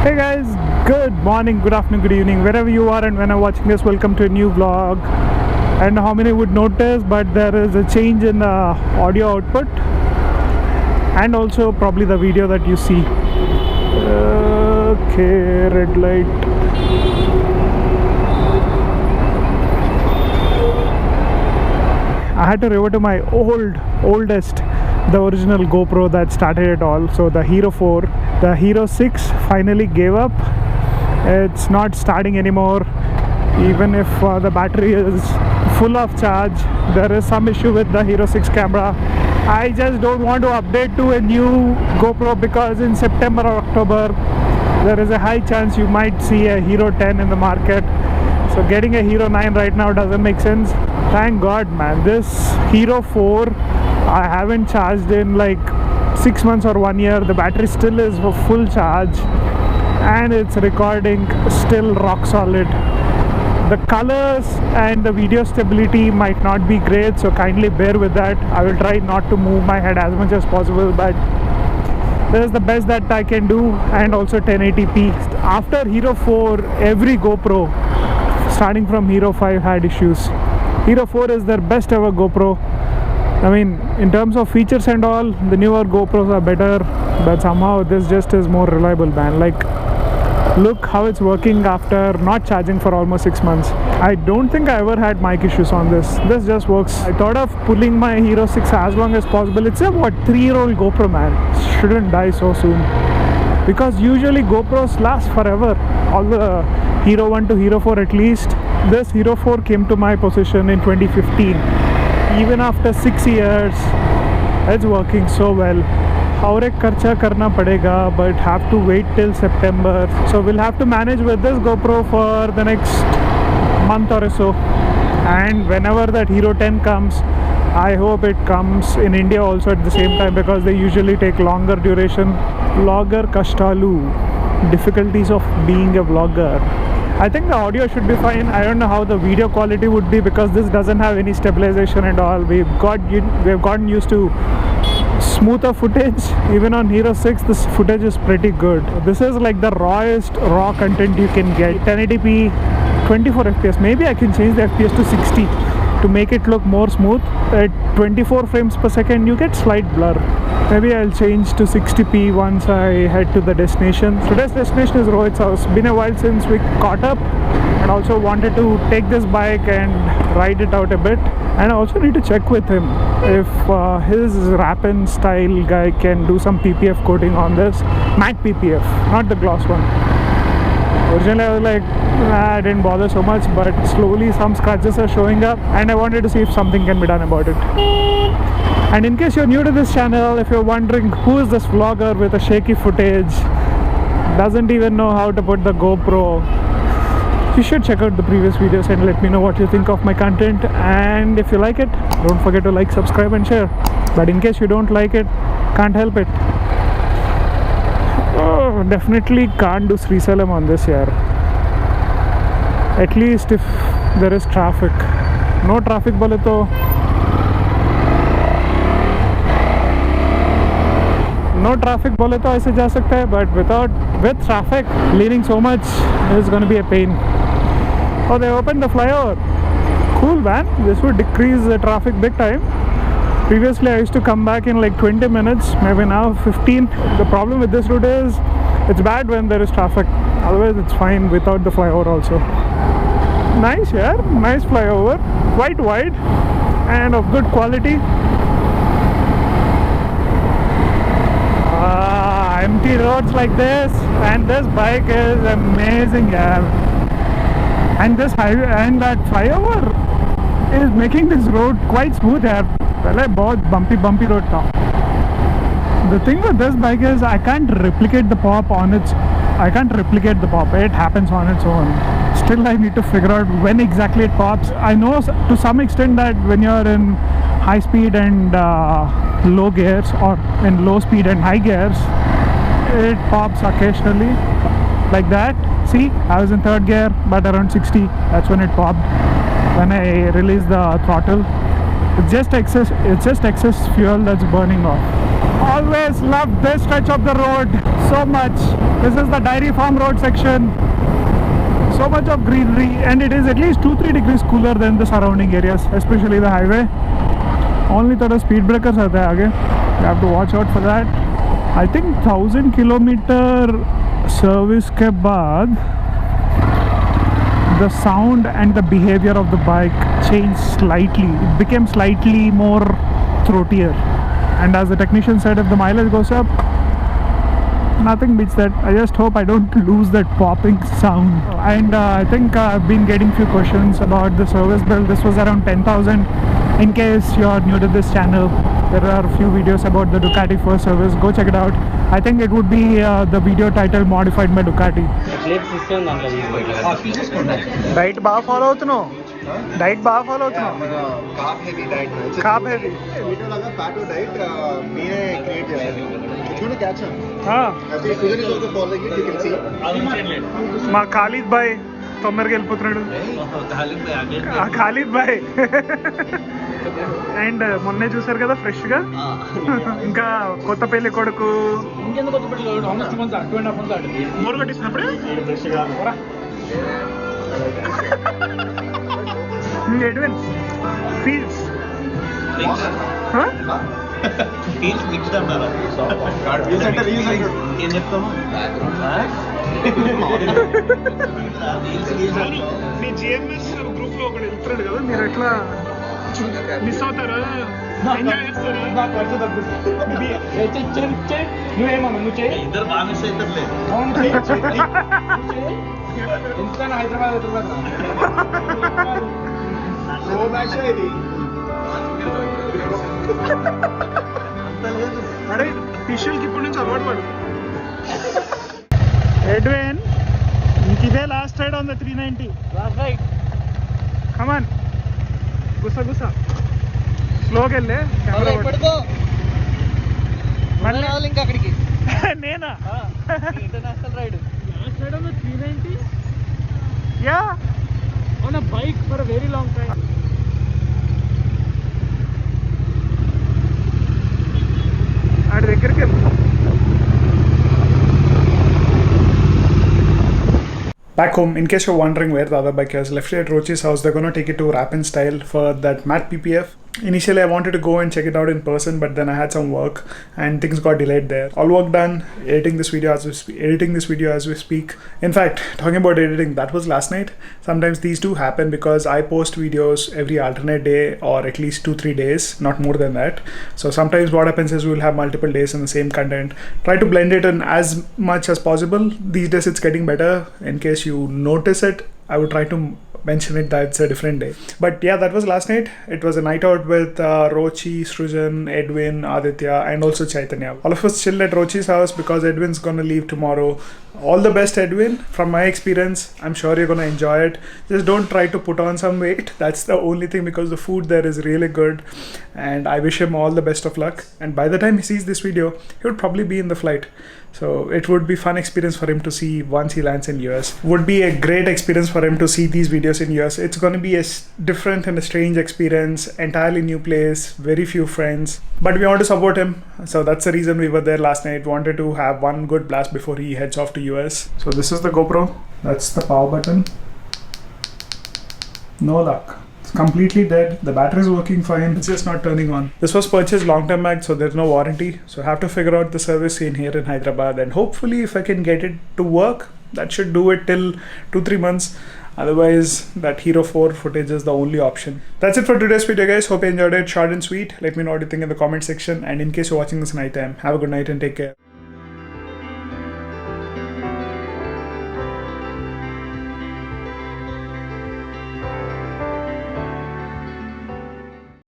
Hey guys, good morning, good afternoon, good evening, wherever you are and when you're watching this, welcome to a new vlog. And how many would notice, but there is a change in the audio output and also probably the video that you see. Okay, red light. I had to revert to my oldest, the original GoPro that started it all. So the Hero 4, the Hero 6 finally gave up. It's not starting anymore. Even if the battery is full of charge, there is some issue with the Hero 6 camera. I just don't want to update to a new GoPro because in September or October there is a high chance you might see a Hero 10 in the market. So getting a Hero 9 right now doesn't make sense. Thank God, man. This Hero 4 I haven't charged in like 6 months or 1 year. The battery still is for full charge and it's recording still rock solid. The colors and the video stability might not be great, so kindly bear with that. I will try not to move my head as much as possible, but this is the best that I can do, and also 1080p. After Hero 4, every GoPro starting from Hero 5 had issues. Hero 4 is their best ever GoPro. I mean, in terms of features and all, the newer GoPros are better, but somehow this just is more reliable, man. Like, look how it's working after not charging for almost 6 months. I don't think I ever had mic issues on this. This just works. I thought of pulling my Hero 6 as long as possible. It's a 3-year-old GoPro, man. It shouldn't die so soon, because usually GoPros last forever. All the Hero 1 to Hero 4 at least. This Hero 4 came to my possession in 2015. Even after 6 years, it's working so well. और एक खर्चा करना पड़ेगा, but have to wait till September. So we'll have to manage with this GoPro for the next month or so. And whenever that Hero 10 comes, I hope it comes in India also at the same time, because they usually take longer duration. Vlogger Kashtalu, difficulties of being a vlogger. I think the audio should be fine. I don't know how the video quality would be, because this doesn't have any stabilization and all. We've gotten used to smoother footage. Even on Hero 6 this footage is pretty good. This is like the rawest raw content you can get. 1080p 24 fps. Maybe I can change the fps to 60 to make it look more smooth. At 24 frames per second you get slight blur. Maybe I'll change to 60p once I head to the destination. Today's destination is Rohith's house. Been a while since we caught up, and also wanted to take this bike and ride it out a bit. And I also need to check with him if his Rapin style guy can do some PPF coating on this. Matte PPF, not the gloss one. Originally I was like, nah, I didn't bother so much, but slowly some scratches are showing up and I wanted to see if something can be done about it. And in case you're new to this channel, if you're wondering who is this vlogger with a shaky footage, doesn't even know how to put the GoPro, you should check out the previous videos and let me know what you think of my content. And if you like it, don't forget to like, subscribe and share. But in case you don't like it, can't help it. Oh, definitely can't do Srisalam on this year. At least if there is traffic. No traffic bole to ऐसे जा सकता है, but with traffic leaning so much is going to be a pain. Oh, they opened the flyover. Cool, man. This would decrease the traffic big time. Previously I used to come back in like 20 minutes, maybe now 15. The problem with this route is it's bad when there is traffic. Otherwise it's fine without the flyover also. Nice, yeah. Nice flyover. Quite wide and of good quality. Empty roads like this, and this bike is amazing, yeah. And this highway and that flyover is making this road quite smooth, yeah. पहले बहुत bumpy road था. The thing with this bike is I can't replicate the pop. It happens on its own. Still I need to figure out when exactly it pops. I know to some extent that when you're in high speed and low gears, or in low speed and high gears, it pops occasionally like that. See, I was in 3rd gear, but around 60, that's when it popped, when I released the throttle. It's just excess fuel that's burning off. always loved this stretch of the road so much. This is the dairy farm road section. So much of greenery, and it is at least 2-3 degrees cooler than the surrounding areas, especially the highway. Only thoda speed breakers are there again. You have to watch out for that. I think 1000 kilometer service ke baad the sound and the behavior of the bike changed slightly. It became slightly more throatier, and as the technician said, if the mileage goes up, nothing beats that. I just hope I don't lose that popping sound. And I think I've been getting few questions about the service bill. This was around 10,000. In case you're new to this channel, there are a few videos about the Ducati first service. Go check it out. I think it would be the video title Modified by Ducati. Diet bar follow Diet bar follow carb heavy diet. Carb heavy. Video laga fat diet mere create kiya. You catch him. हाँ. Susan is also following it. You can see. Ma Khalid bhai తొందరగా వెళ్ళిపోతున్నాడు. ఖాళీద్ భాయ్. And మొన్నే చూసారు కదా fresh గా, ఇంకా కొత్త పెళ్లి కొడుకు మోర్ కొట్టిస్తున్నప్పుడు ఎడ్విన్ ఫీల్స్ ఏం చెప్తాము మీ జిఎంఎస్ గ్రూప్ లో ఒకటి వెళ్తున్నాడు కదా, మీరు ఎట్లా మిస్ అవుతారా? ఎంజాయ్ చేస్తారా? నువ్వేమన్నా నువ్వు చేయి. ఇద్దరు బాగా మిస్ అవుతారులే. ఎందుకన్నా హైదరాబాద్ ఇది అరే ఫిషుల్కి ఇప్పటి నుంచి అలవాటు పడు. Edwin, ఇదే last ride on the 390. Last ride. Come on. గుస స్లోగా వెళ్ళే కెమెరా పడుకో. మళ్ళీ రావాలి ఇంకా అక్కడికి. నేనా? International ride. Last ride on the 390. Yeah. On a bike for a very long time. ఆడి దగ్గరికి వెళ్ళు. Back home, in case you're wondering where the other bike is, left at Rochi's house, they're gonna take it to Wrap in Style for that matte PPF. Initially I wanted to go and check it out in person, but then I had some work and things got delayed there. All work done, editing this video as we speak. In fact, talking about editing, that was last night. Sometimes these do happen because I post videos every alternate day or at least 2-3 days, not more than that. So sometimes what happens is we'll have multiple days in the same content. Try to blend it in as much as possible. These days it's getting better. In case you notice it, I would try to mention it that it's a different day. But yeah, that was last night. It was a night out with Rochi, Srujan, Edwin, Aditya and also Chaitanya. All of us chilled at Rochi's house because Edwin's gonna leave tomorrow. All the best, Edwin. From my experience, I'm sure you're gonna enjoy it. Just don't try to put on some weight. That's the only thing, because the food there is really good and I wish him all the best of luck. And by the time he sees this video, he would probably be in the flight. So it would be fun experience for him to see once he lands in US. Would be a great experience for him to see these videos in US. It's going to be a different and a strange experience, entirely new place, very few friends. But we want to support him. So that's the reason we were there last night. Wanted to have one good blast before he heads off to US. So this is the GoPro. That's the power button. No luck. It's completely dead. The battery is working fine. It's just not turning on. This was purchased long time back, so there's no warranty. So I have to figure out the service scene here in Hyderabad, and hopefully if I can get it to work, that should do it till 2-3 months. Otherwise, that Hero 4 footage is the only option. That's it for today's video, guys. Hope you enjoyed it. Short and sweet. Let me know what you think in the comment section. And in case you're watching this night time, have a good night and take care.